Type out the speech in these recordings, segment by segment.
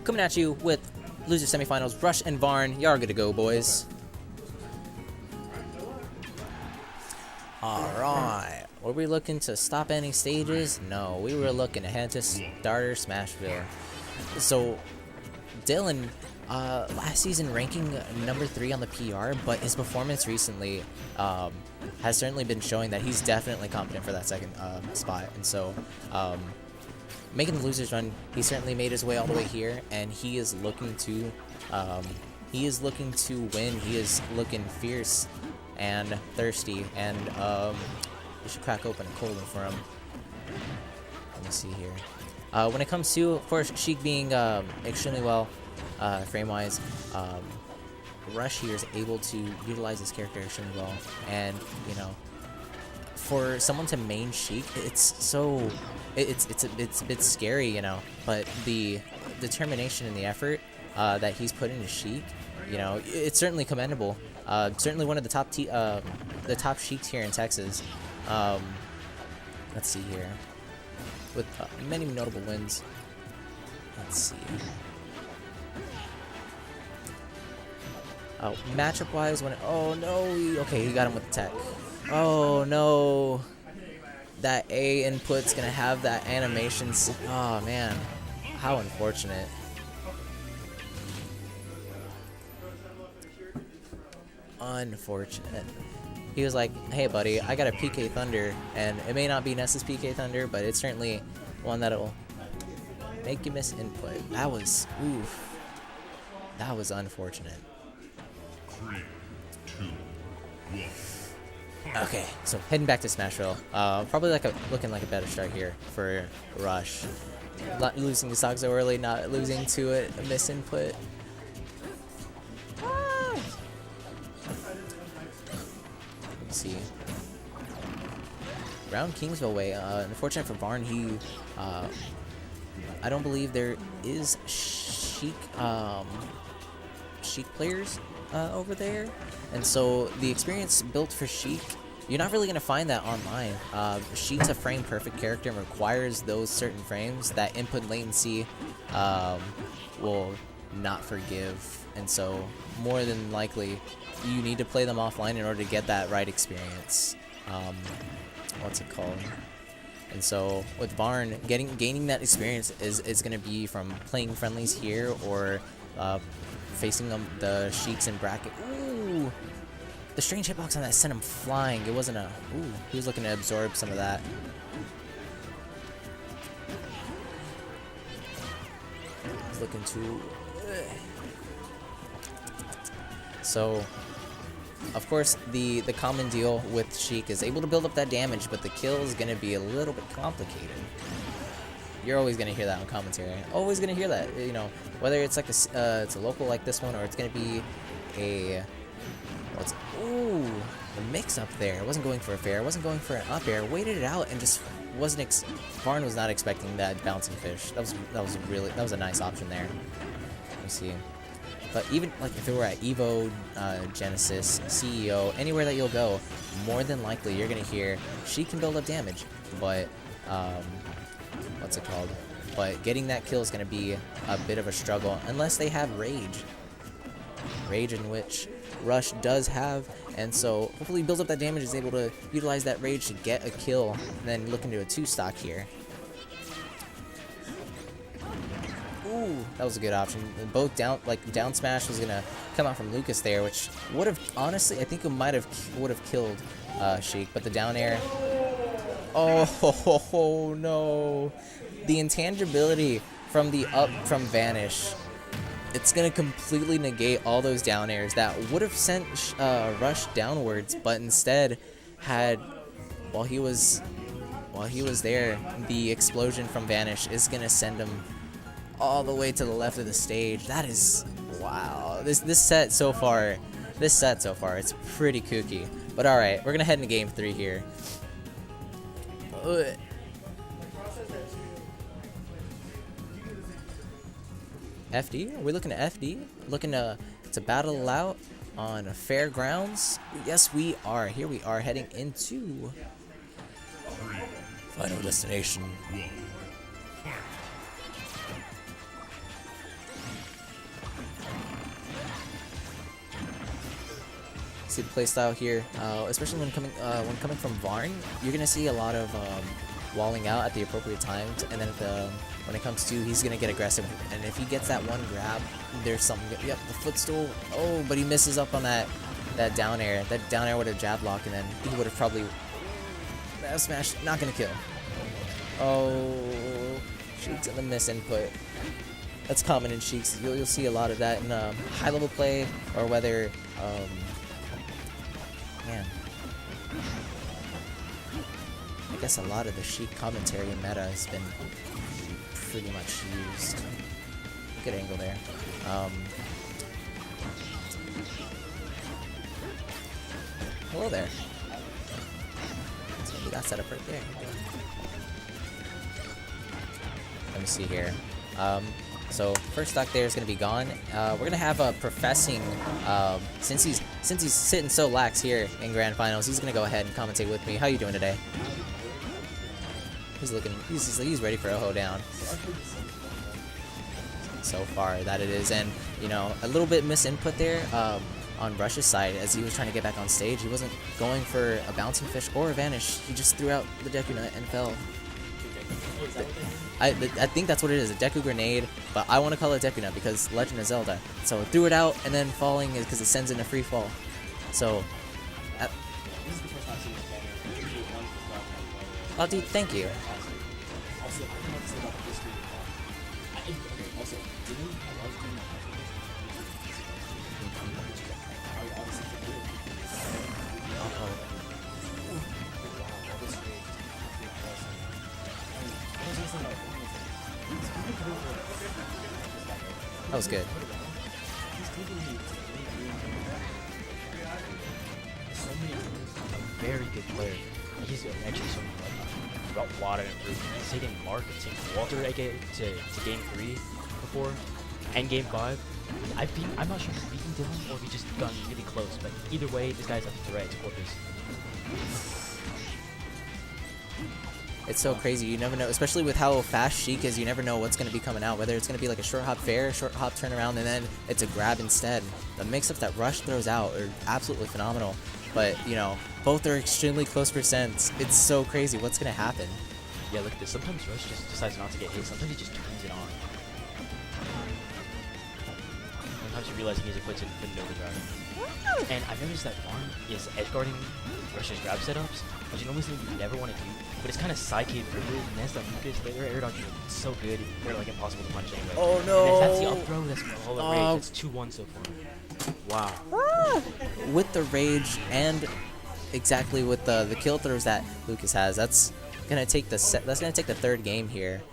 coming at you with loser semifinals, Rush and Varn. Y'all are good to go, boys. Alright. Were we looking to stop any stages? No, we were looking to head to Starter Smashville. So, Dylan, last season ranking number 3 on the PR, but his performance recently has certainly been showing that he's definitely competent for that second spot. And so, making the losers run, he certainly made his way all the way here, and he is looking to win. He is looking fierce and thirsty, and we should crack open a cold one for him. Let me see here. When it comes to, of course, Sheik being extremely well frame-wise, Rush here is able to utilize his character extremely well, and you know, for someone to main Sheik, it's a bit scary, you know, but the determination and the effort that he's put into Sheik, you know, it's certainly commendable. Certainly one of the top Sheiks here in Texas. Let's see here, with many notable wins. Let's see. Oh, matchup wise, oh no, okay, he got him with the tech. Oh no, that A input's gonna have that animation. Oh man, how unfortunate. Unfortunate. He was like, hey buddy, I got a PK Thunder, and it may not be Ness's PK Thunder, but it's certainly one that'll make you miss input. That was, oof. That was unfortunate. 3, 2, 1. Okay, so heading back to Smashville. Probably looking like a better start here for Rush. Not losing to stock so early, not losing to it, a miss input. Let's see. Round Kingsville way. Unfortunate for Varn, he I don't believe there is Sheik players over there, and so the experience built for Sheik, you're not really gonna find that online. Sheik's a frame perfect character and requires those certain frames that input latency will not forgive, and so more than likely you need to play them offline in order to get that right experience. What's it called? And so with Varn, gaining that experience is going to be from playing friendlies here or facing the Sheiks in bracket. Ooh, the strange hitbox on that sent him flying. It wasn't a. Ooh, he was looking to absorb some of that. He's looking to. So, of course, the common deal with Sheik is able to build up that damage, but the kill is going to be a little bit complicated. You're always going to hear that on commentary. Always going to hear that, you know, whether it's like it's a local like this one, or it's going to be a ooh, the mix up there. I wasn't going for a fair. I wasn't going for an up air. Waited it out and just wasn't. Varn was not expecting that bouncing fish. That was a nice option there. Let me see. But even like if it were at Evo, Genesis, CEO, anywhere that you'll go, more than likely you're gonna hear she can build up damage, but what's it called? But getting that kill is gonna be a bit of a struggle unless they have rage. Rage in which Rush does have, and so hopefully he builds up that damage, is able to utilize that rage to get a kill, and then look into a 2-stock here. Ooh, that was a good option. Both down smash was gonna come out from Lucas there, which would have honestly, I think it would have killed Sheik, but the down air. Oh no, the intangibility from the up from Vanish. It's gonna completely negate all those down airs that would have sent Rush downwards, but instead had while he was there, the explosion from Vanish is gonna send him all the way to the left of the stage. That is, wow. This set so far, it's pretty kooky. But all right, we're gonna head into game 3 here. FD? Are we looking at FD? Looking to battle it out on fairgrounds? Yes, we are. Here we are heading into Final Destination. See the playstyle here, especially when coming from Varn, you're gonna see a lot of walling out at the appropriate times, and then when it comes to, he's gonna get aggressive, and if he gets that one grab, there's something. Yep, the footstool. Oh, but he misses up on that down air. That down air would have jab lock, and then he would have probably smash. Not gonna kill. Oh, Sheik's in the miss input. That's common in Sheiks. You'll see a lot of that in high level play, or whether man, I guess a lot of the Sheik commentary and meta has been pretty much used. Good angle there. Hello there. So maybe that setup right there. Let me see here. So first stock there is going to be gone. We're going to have a professing, since he's sitting so lax here in grand finals, he's going to go ahead and commentate with me. How you doing today? He's ready for a hoedown. So far that it is, and you know, a little bit misinput there on Rush's side as he was trying to get back on stage. He wasn't going for a bouncing fish or a vanish. He just threw out the Deku Nut and fell. I think that's what it is, a Deku Grenade, but I want to call it Deku Nut because Legend of Zelda. So threw it out, and then falling is because it sends in a free fall. So, oh dude, thank you. That was good. A very good player. He's actually got a lot of improvement. He's taken Mark and taken Walter to game 3 before, and game 5. I'm not sure if he's beaten Dylan or if he just gotten really close, but either way, this guy's a threat to Corpus. It's so crazy. You never know, especially with how fast Sheik is, you never know what's going to be coming out. Whether it's going to be like a short hop fair, short hop turnaround, and then it's a grab instead. The mix-ups that Rush throws out are absolutely phenomenal. But, you know, both are extremely close percents. It's so crazy. What's going to happen? Yeah, look at this. Sometimes Rush just decides not to get hit. Sometimes he just turns it on. Sometimes you realize he needs to put it in overdrive. And I've noticed that Varn is edgeguarding Rush's grab setups, which is normally something you never want to do, but it's kind of psychic for Nesta and Lucas. Their air dodge is so good, they're like impossible to punch anyway. Oh no! And that's the up throw, that's all the rage. That's 2-1 so far. Wow. Ah! With the rage and exactly with the kill throws that Lucas has, that's gonna take the third game here.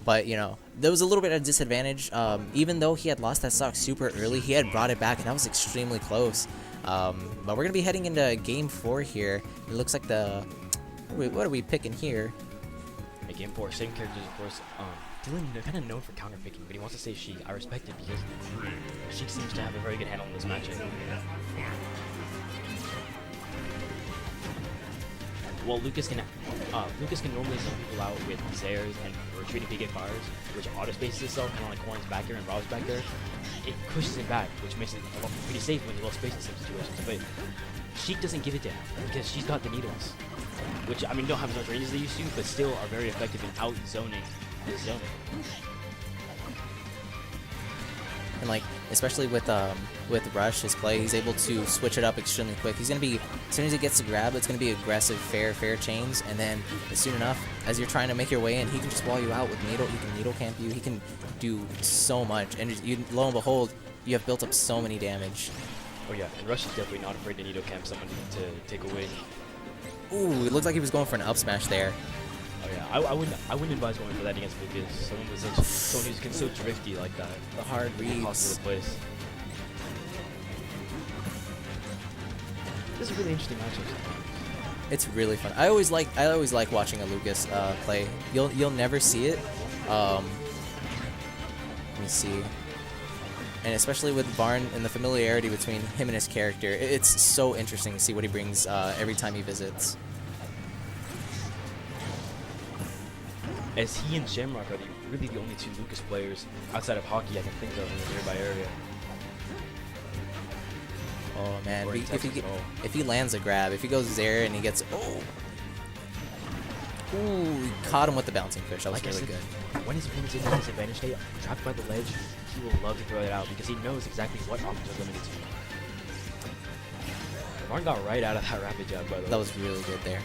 But, you know, there was a little bit of disadvantage. Even though he had lost that stock super early, he had brought it back, and that was extremely close. But we're going to be heading into Game 4 here. It looks like what are we picking here? At Game 4, same characters, of course. Dylan, they're kind of known for counter-picking, but he wants to save Sheik. I respect it because Sheik seems to have a very good handle on this matchup. Well, Lucas can normally send people out with Zairs and retreating PK fires, which auto spaces itself, kind of like Horn's back there and Rob's back there. It pushes him back, which makes it pretty safe when you're well spaced in some situations. But Sheik doesn't give it to him because she's got the needles, which I mean don't have as much range as they used to, but still are very effective in out zoning this zone. And like, especially with Rush, his play, he's able to switch it up extremely quick. He's gonna be, as soon as he gets to grab, it's gonna be aggressive, fair chains, and then soon enough, as you're trying to make your way in, he can just wall you out with needle. He can needle camp you. He can do so much, and lo and behold, you have built up so many damage. Oh yeah, and Rush is definitely not afraid to needle camp someone to take away. Ooh, it looked like he was going for an up smash there. Oh yeah, I wouldn't advise going for that against Lucas. Someone who's so drifty like that. The hard reads. Impossible to place. This is a really interesting matchup. It's really fun. I always like watching a Lucas play. You'll never see it. Let me see. And especially with Varn and the familiarity between him and his character, it's so interesting to see what he brings every time he visits. As he and Shamrock are really the only two Lucas players outside of hockey I can think of in the nearby area. Oh man, Or in if he Texas at all. if he lands a grab, if he goes there and he gets ooh, he caught him with the bouncing fish. That was Like I really said, good. when his opponent's in the disadvantage state, trapped by the ledge, he will love to throw it out because he knows exactly what options are limited to. Varn got right out of that rapid jab, by the way. That was really good there.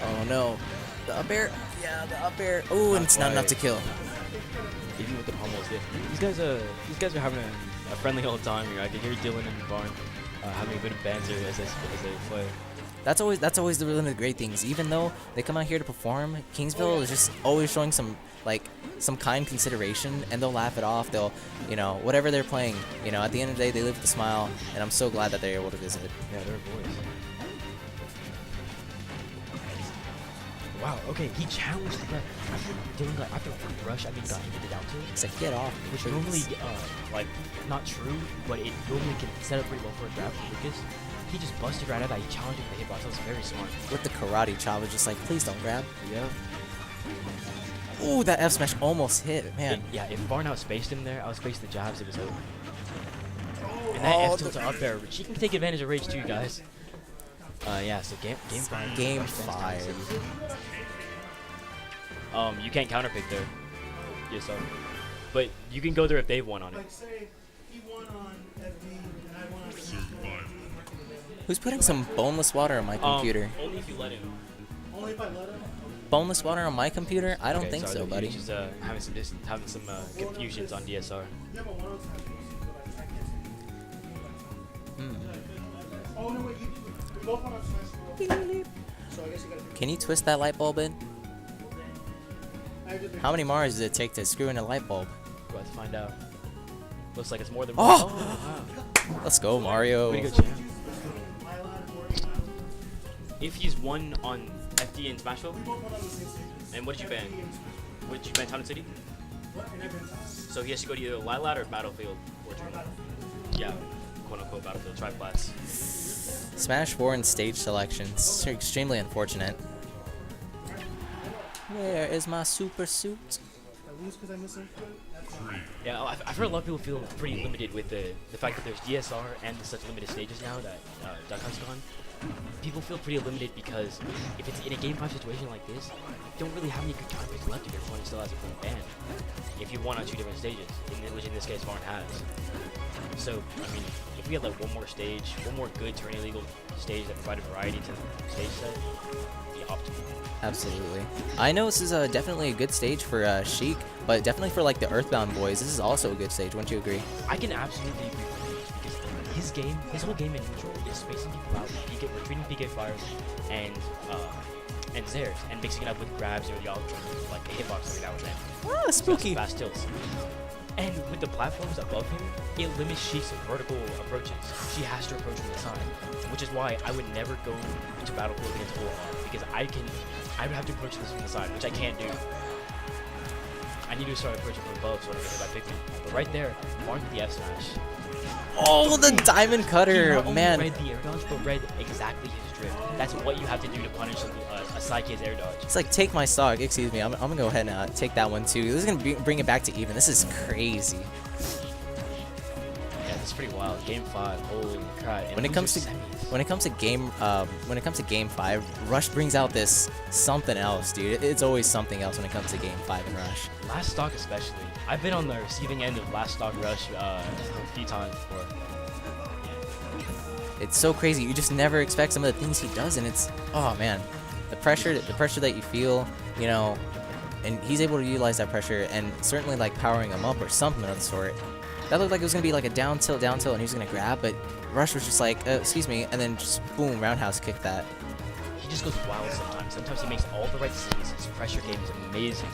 Oh no, the up air. Yeah, the up air. Oh, and it's not enough to kill. Even with the pummels, yeah. These guys are having a friendly old time here. I can hear Dylan and Varn having a bit of banter as they play. That's always the one of the great things. Even though they come out here to perform, Kingsville is just always showing some kind consideration, and they'll laugh it off. They'll, whatever they're playing, at the end of the day, they live with a smile, and I'm so glad that they're able to visit. Yeah, they're boys. Wow, okay, he challenged the grab. After rush, I mean, got hit the down tilt. It's like, get off. Which please. normally, not true, but it normally can set up pretty well for a grab from Lucas. He just busted right out of that. He challenged him with the hitbox. That was very smart. With the karate chop, it's just like, please don't grab. Yeah. Ooh, that F smash almost hit, man. If Varn outspaced him there, outspaced the jabs, it was over. And that F tilt up there, she can take advantage of rage too, guys. Yeah, so game 5. Game 5. You can't counterpick there. Yes, sir. But you can go there if they've won on it. Like say he won on FD and I won on Survival. Who's putting some boneless water on my computer? Only if you let him. only if I let him. Boneless water on my computer? I don't Okay, think sorry, so, buddy. He's just having some confusions on DSR. Yeah, but one of those times, but I can't. Oh no, wait, you both went on Smash Bros. So I guess you gotta pick. Can you twist that light bulb in? I did the- How many Mars does it take to screw in a light bulb? We'll have to find out. Looks like it's more than Oh! one. Wow. Let's go, Mario. Way to go, champ. Mylan or If he's won on FD and Smashville, we both went on the same stage. and what did you ban? What did you ban, Town and City? What? And I been So he has to go to either Lilat or Battlefield. Or yeah, quote unquote Battlefield, triplats. Smash 4 and stage selection. It's extremely unfortunate. Where is my super suit? I lose because I miss him. Yeah, I've heard a lot of people feel pretty limited with the fact that there's DSR and such limited stages now that Duck Hunt's gone. People feel pretty limited because if it's in a game 5 situation like this, you don't really have any good counterpicks left if your opponent still has a full ban. If you won on 2 different stages, which in this case Varn has. So, I mean, if we had like one more stage, one more good tourney legal stage that provided variety to the stage set, it'd be optimal. Absolutely. I know this is definitely a good stage for Sheik, but definitely for like the Earthbound boys, this is also a good stage. Wouldn't you agree? I can absolutely agree with you because his whole game in neutral is spacing people out, retreating PK fires, and Zairs, and mixing it up with grabs or the alternative, like a hitbox like that was that. Ah, spooky. Fast tilts. And with the platforms above him, it limits Sheik's vertical approaches. She has to approach from the side, which is why I would never go into Battlefield against OR because I would have to approach this from the side, which I can't do. I need to start approaching from above so I don't get hit by Pikmin. But right there, Varn with the F smash. Oh, the diamond He cutter, not only man. read the air dodge, but read exactly his drift. That's what you have to do to punish a side kid's air dodge. It's like, take my stock. Excuse me. I'm gonna go ahead and take that one too. This is gonna bring it back to even. This is crazy. Yeah, it's pretty wild. Game 5, holy crap. And When it comes to game 5, Rush brings out this something else, dude. It's always something else when it comes to game 5 and Rush. Last stock especially. I've been on the receiving end of last stock rush a few times before. It's so crazy. You just never expect some of the things he does, and it's, oh man, the pressure that you feel, and he's able to utilize that pressure and certainly like powering him up or something of the sort. That looked like it was gonna be like a down tilt, and he was gonna grab, but Rush was just like, excuse me, and then just boom, roundhouse kick that. He just goes wild sometimes. Sometimes he makes all the right decisions. His pressure game is amazing.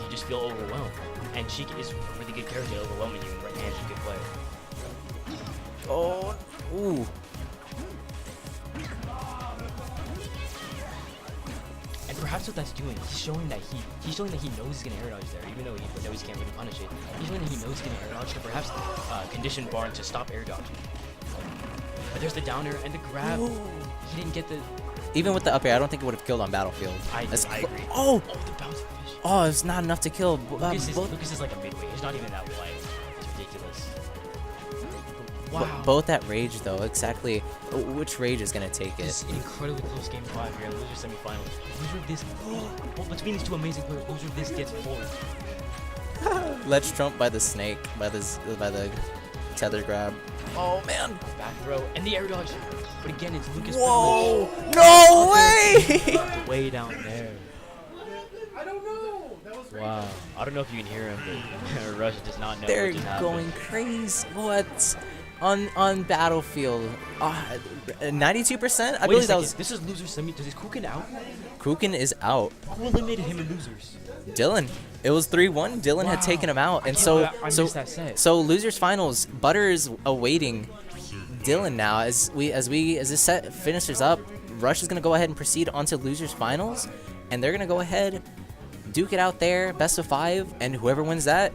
You just feel overwhelmed. And Sheik is a really good character at overwhelming you and he's a good player. Oh, ooh. And perhaps what that's doing, he's showing that he knows he's gonna air dodge there, even though he knows he can't really punish it. He's showing that he knows he's gonna air dodge to perhaps condition Varn to stop air dodging. But there's the down air and the grab. Ooh. He didn't get the. Even with the up air, I don't think it would have killed on Battlefield. I agree. Oh! Oh, the bouncing fish. Oh, it's not enough to kill. Lucas is like a midway. He's not even that wide. It's ridiculous. Wow. Both at Rage, though. Exactly which Rage is going to take This it. is an incredibly close game 5 here. Loser semifinals. Loser of this. Well, between these two amazing players, loser of this gets 4. Let's trump by the snake, by the tether grab. Oh, man. Back throw and the air dodge. But again, it's Lucas. Whoa. No way. Way down there. I don't know. That was Wow. I don't know if you can hear him, but Rush does not know They're what just happened. going crazy. What? On Battlefield. 92%? I Wait a believe that second. was... This is loser semi. Does Kukin out? Kukin is out. Who eliminated him in losers? Dylan. It was 3-1. Dylan had Wow. taken him out, and I so missed that set. so losers finals. Butter is awaiting Dylan now as this set finishes up. Rush is gonna go ahead and proceed onto losers finals, and they're gonna go ahead, duke it out there, best of 5, and whoever wins that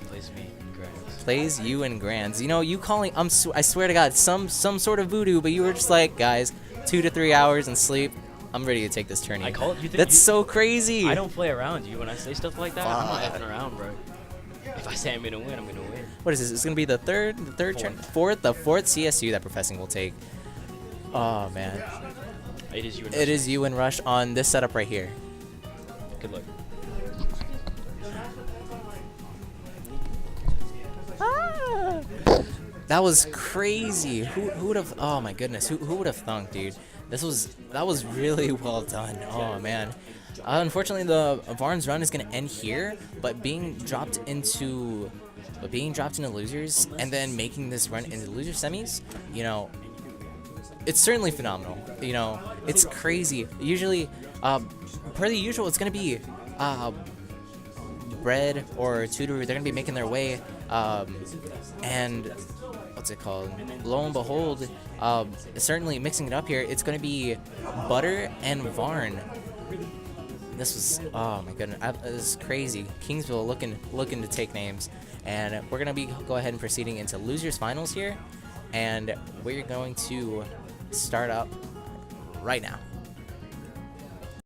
Plays me. Great. plays you in grands. You know, you calling I swear to God, some sort of voodoo, but you were just like, guys, 2 to 3 hours and sleep. I'm ready to take this tourney. I call it. That's so crazy. I don't play around you when I say stuff like that. I'm not effing around, bro. If I say I'm gonna win, I'm gonna win. What is this? It's gonna be the third turn, the fourth CSU that Professing will take. Oh man, It is you. And it is you and Rush on this setup right here. Good luck. That was crazy. Who would have? Oh my goodness. Who would have thunk, dude? That was really well done. Oh man. Unfortunately, the Varn's run is gonna end here, but being dropped into losers and then making this run into loser semis, you know, it's certainly phenomenal. You know, it's crazy. Usually, per the usual, it's gonna be Bread or Tutor. They're gonna be making their way, and what's it called? Lo and behold, certainly mixing it up here, it's gonna be Butter and Varn. This was, oh my goodness, this is crazy. Kingsville looking to take names, and we're gonna go ahead and proceeding into losers finals here, and we're going to start up right now.